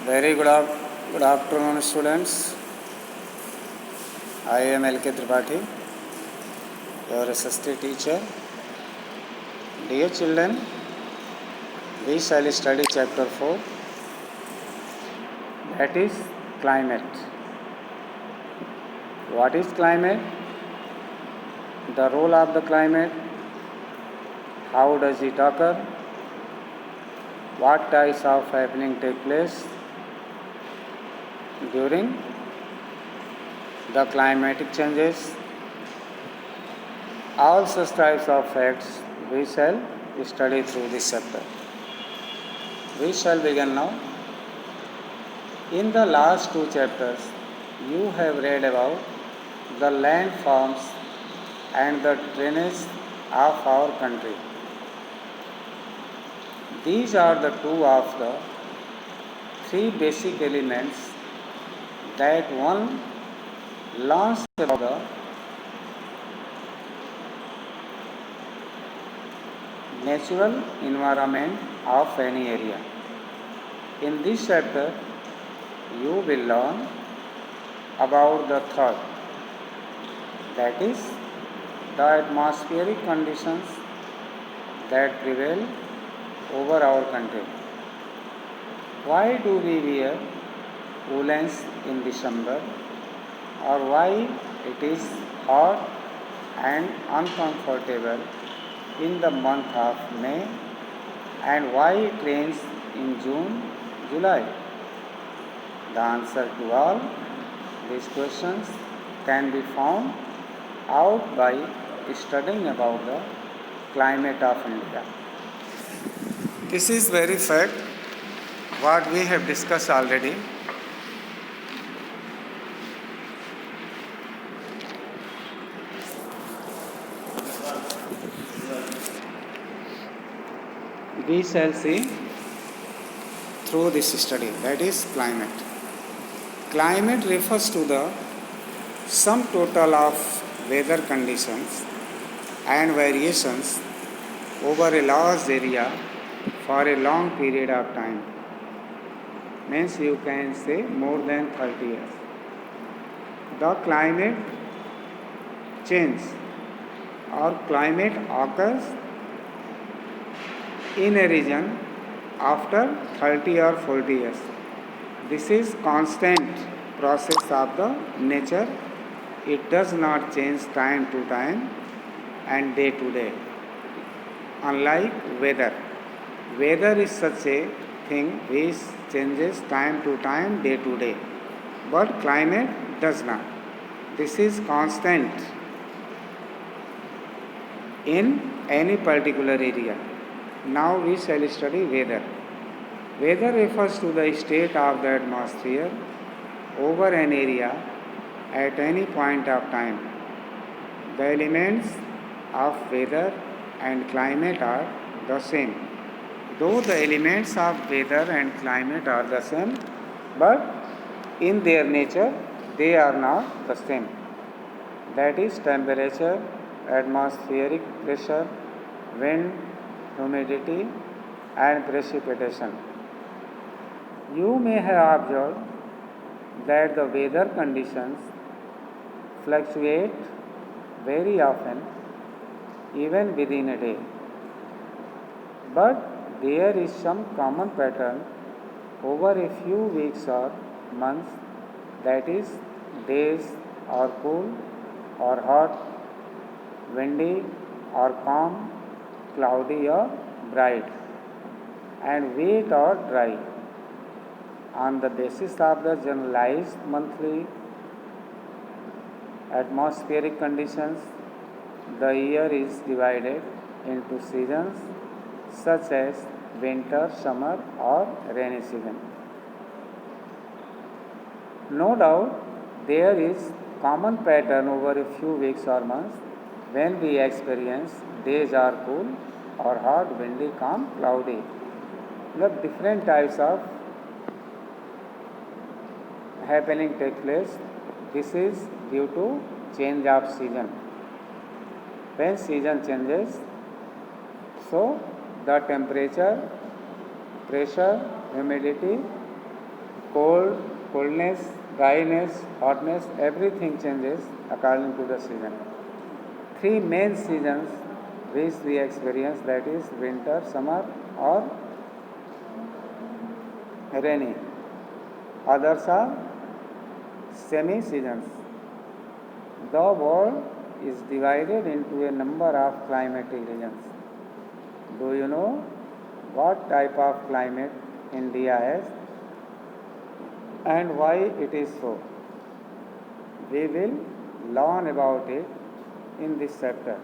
Very good afternoon, students. I am L.K. Tripathi, your SST teacher. Dear children, we shall study chapter 4, that is climate. What is climate? The role of the climate. How does it occur? What types of happening take place during the climatic changes? All such types of facts we shall study through this chapter. We shall begin now. In the last two chapters, you have read about the landforms and the drainage of our country. These are the two of the three basic elements that one learns about the natural environment of any area. In this chapter, you will learn about the third, that is the atmospheric conditions that prevail over our country. Why do we wear woolens in December, or why it is hot and uncomfortable in the month of May, and why it rains in June, July? The answer to all these questions can be found out by studying about the climate of India. This is very fact what we have discussed already. We shall see through this study, that is climate. Climate refers to the sum total of weather conditions and variations over a large area for a long period of time. Means you can say more than 30 years. The climate change or climate occurs in a region after 30 or 40 years. This is constant process of the nature. It does not change time to time and day to day. Unlike weather. Weather is such a thing which changes time to time, day to day. But climate does not. This is constant in any particular area. Now we shall study weather. Weather refers to the state of the atmosphere over an area at any point of time. The elements of weather and climate are the same. Though the elements of weather and climate are the same, but in their nature they are not the same. That is temperature, atmospheric pressure, wind, humidity and precipitation. You may have observed that the weather conditions fluctuate very often, even within a day. But there is some common pattern over a few weeks or months, that is, days are cool or hot, windy or calm, cloudy or bright, and wet or dry. On the basis of the generalized monthly atmospheric conditions, the year is divided into seasons such as winter, summer or rainy season. No doubt there is common pattern over a few weeks or months when we experience days are cool or hot, windy, calm, cloudy. The different types of happening take place. This is due to change of season. When season changes, so the temperature, pressure, humidity coldness, dryness, hotness, everything changes according to the season. Three main seasons which we experience, that is winter, summer or rainy. Others are semi-seasons. The world is divided into a number of climatic regions. Do you know what type of climate India has and why it is so? We will learn about it in this chapter.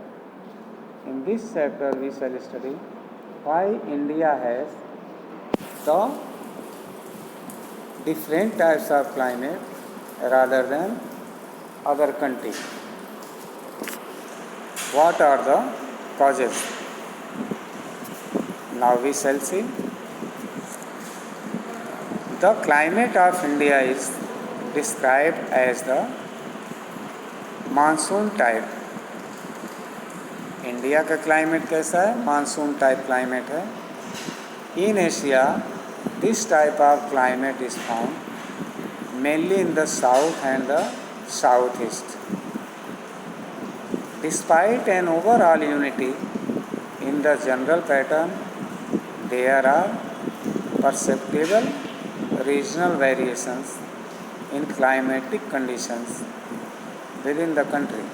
In this chapter we shall study why India has the different types of climate rather than other countries. What are the causes? Now we shall see. The climate of India is described as the monsoon type. India का climate कैसा है? Monsoon type climate है. In Asia this type of climate is found mainly in the south and the south east. Despite an overall unity in the general pattern, there are perceptible regional variations in climatic conditions within the country.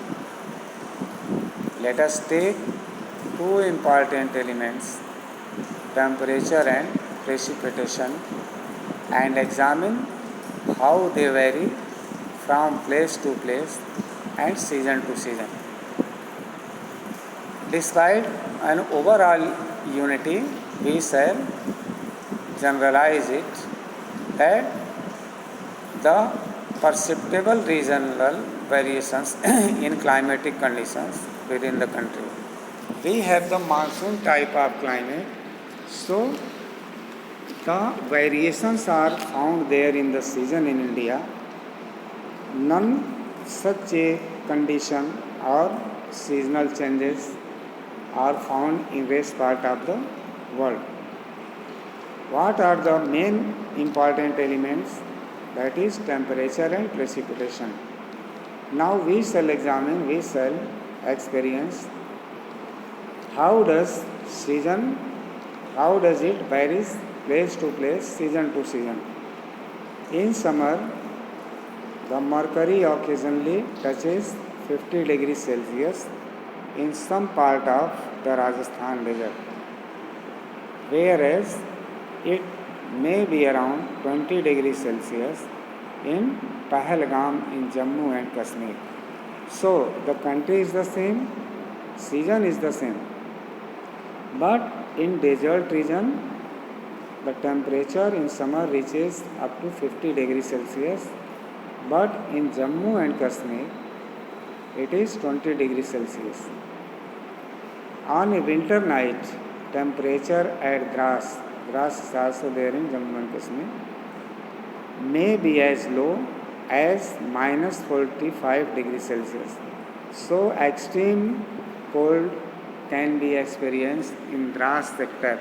Let us take two important elements, temperature and precipitation, and examine how they vary from place to place and season to season. Despite an overall unity, we shall generalize it that the perceptible regional variations in climatic conditions within the country. We have the monsoon type of climate, so the variations are found there in the season in India. None such a condition or seasonal changes are found in west part of the world. What are the main important elements? That is temperature and precipitation. Now we shall examine, we shall experience how does it varies place to place, season to season. In summer, the mercury occasionally touches 50 degrees Celsius in some part of the Rajasthan desert, whereas it may be around 20 degrees Celsius in Pahalgam in Jammu and Kashmir. So the country is the same, season is the same, but in desert region the temperature in summer reaches up to 50 degrees Celsius, but in Jammu and Kashmir it is 20 degrees Celsius. On a winter night, temperature at Dras is also there in Jammu and Kashmir, may be as low as minus 45 degrees Celsius. So extreme cold can be experienced in Dras sector.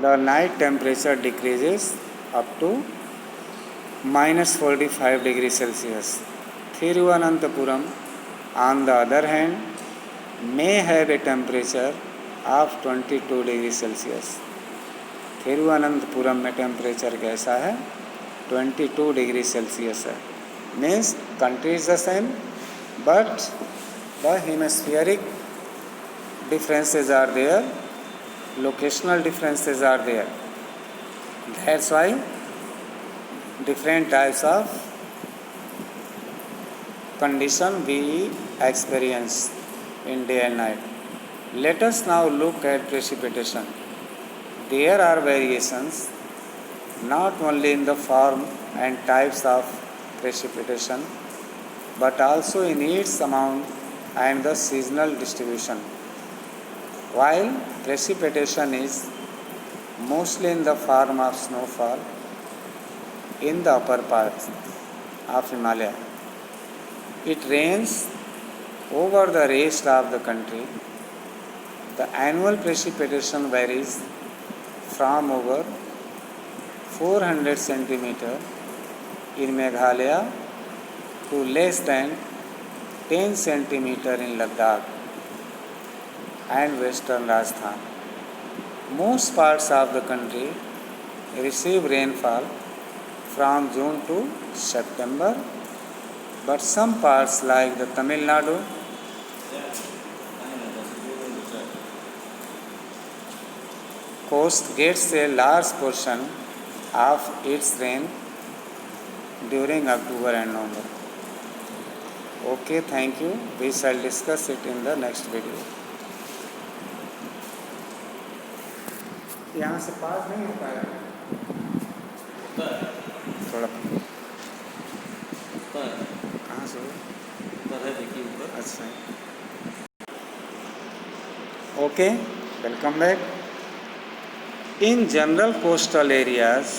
The night temperature decreases up to minus 45 degrees Celsius. Thiruvananthapuram, on the other hand, may have a temperature of 22 degrees Celsius. Thiruvananthapuram में temperature कैसा है? 22 degree Celsius है. Means country is the same, but the hemispheric differences are there, locational differences are there. That's why different types of condition we experience in day and night. Let us now look at precipitation. There are variations not only in the form and types of precipitation, but also in its amount and the seasonal distribution. While precipitation is mostly in the form of snowfall in the upper parts of Himalaya, it rains over the rest of the country. The annual precipitation varies from over 400 centimeter in Meghalaya to less than 10 centimeter in Ladakh and western Rajasthan. Most parts of the country receive rainfall from June to September, but some parts like the Tamil Nadu coast gets a large portion of its rain during October and November. Okay, thank you. We shall discuss it in the next video. यहाँ से पास नहीं हो पाएगा थोड़ा कहाँ से अच्छा okay welcome back In general, coastal areas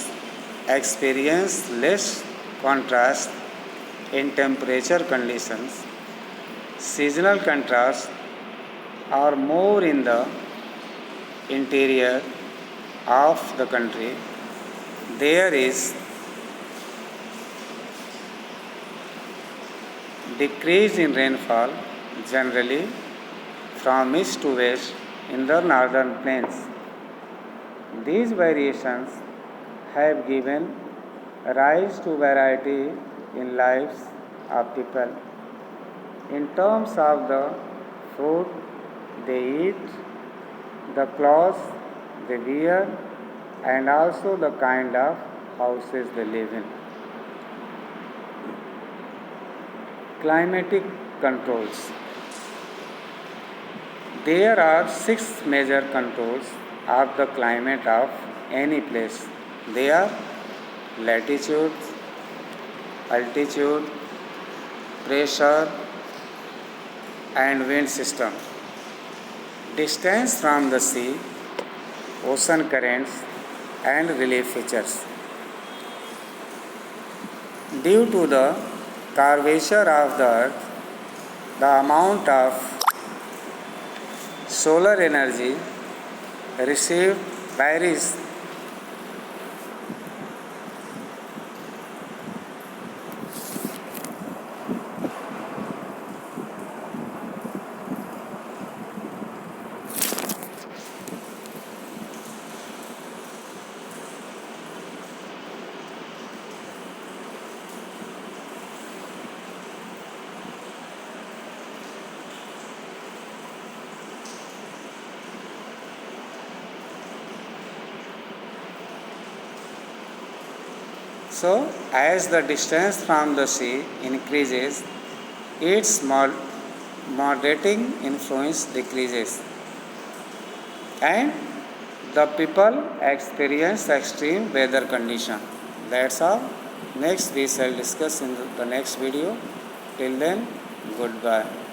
experience less contrast in temperature conditions. Seasonal contrasts are more in the interior of the country. There is decrease in rainfall generally from east to west in the northern plains. These variations have given rise to variety in lives of people in terms of the food they eat, the clothes they wear, and also the kind of houses they live in. Climatic controls. There are 6 major controls of the climate of any place. They are latitude, altitude, pressure, and wind system, distance from the sea, ocean currents, and relief features. Due to the curvature of the earth, the amount of solar energy received varies. So, as the distance from the sea increases, its moderating influence decreases, and the people experience extreme weather condition. That's all. Next we shall discuss in the next video. Till then, goodbye.